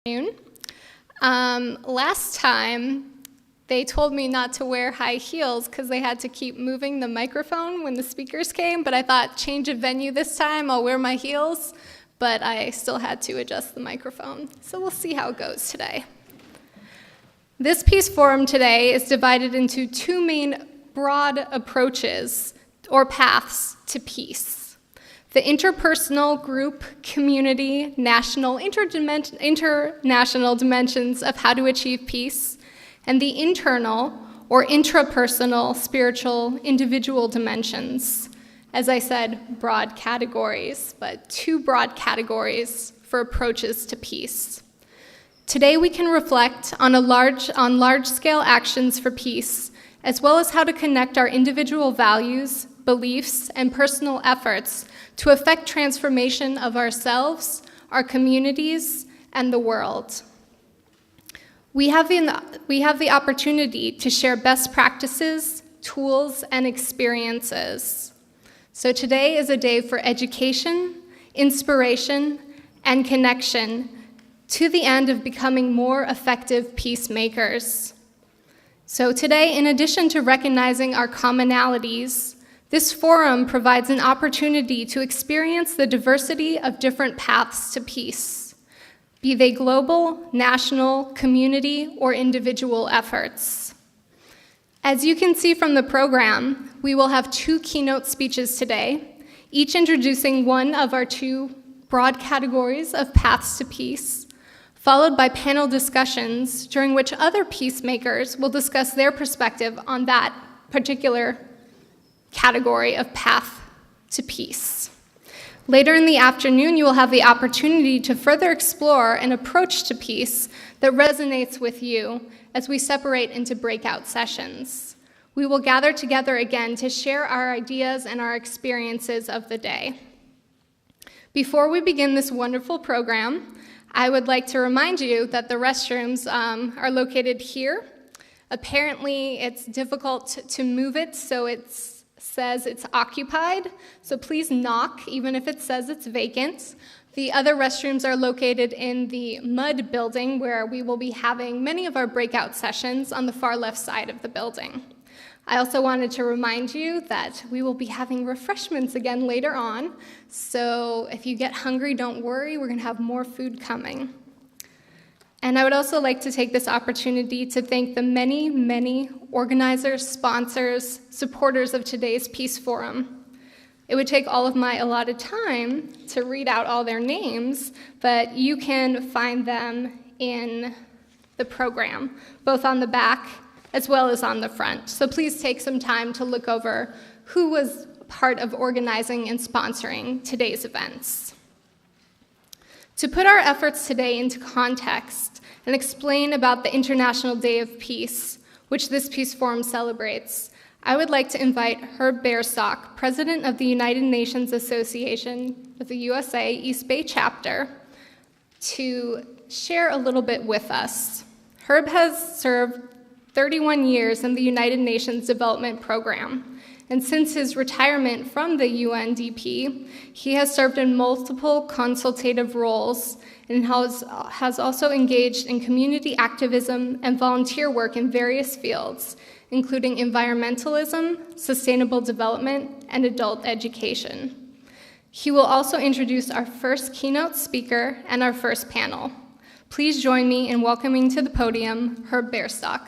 afternoon. Last time, they told me not to wear high heels because they had to keep moving the microphone when the speakers came, but I thought, change of venue this time, I'll wear my heels, but I still had to adjust the microphone. So we'll see how it goes today. This Peace Forum today is divided into two main broad approaches or paths to peace. The interpersonal, group, community, national, international dimensions of how to achieve peace, and the internal or intrapersonal, spiritual, individual dimensions. As I said, broad categories, but two broad categories for approaches to peace. Today we can reflect on large-scale actions for peace, as well as how to connect our individual values, beliefs, and personal efforts to effect transformation of ourselves, our communities, and the world. We have the opportunity to share best practices, tools, and experiences. So today is a day for education, inspiration, and connection to the end of becoming more effective peacemakers. So today, in addition to recognizing our commonalities, this forum provides an opportunity to experience the diversity of different paths to peace, be they global, national, community, or individual efforts. As you can see from the program, we will have two keynote speeches today, each introducing one of our two broad categories of paths to peace, followed by panel discussions during which other peacemakers will discuss their perspective on that particular category of path to peace. Later in the afternoon, you will have the opportunity to further explore an approach to peace that resonates with you as we separate into breakout sessions. We will gather together again to share our ideas and our experiences of the day. Before we begin this wonderful program, I would like to remind you that the restrooms are located here. Apparently, it's difficult to move it, so it says it's occupied, so please knock, even if it says it's vacant. The other restrooms are located in the mud building, where we will be having many of our breakout sessions on the far left side of the building. I also wanted to remind you that we will be having refreshments again later on, so if you get hungry, don't worry, we're going to have more food coming. And I would also like to take this opportunity to thank the many, many organizers, sponsors, supporters of today's Peace Forum. It would take all of my allotted time to read out all their names, but you can find them in the program, both on the back as well as on the front. So please take some time to look over who was part of organizing and sponsoring today's events. To put our efforts today into context and explain about the International Day of Peace, which this Peace Forum celebrates, I would like to invite Herb Bairstock, President of the United Nations Association of the USA East Bay Chapter, to share a little bit with us. Herb has served 31 years in the United Nations Development Program, and since his retirement from the UNDP, he has served in multiple consultative roles and has also engaged in community activism and volunteer work in various fields, including environmentalism, sustainable development, and adult education. He will also introduce our first keynote speaker and our first panel. Please join me in welcoming to the podium Herb Bairstock.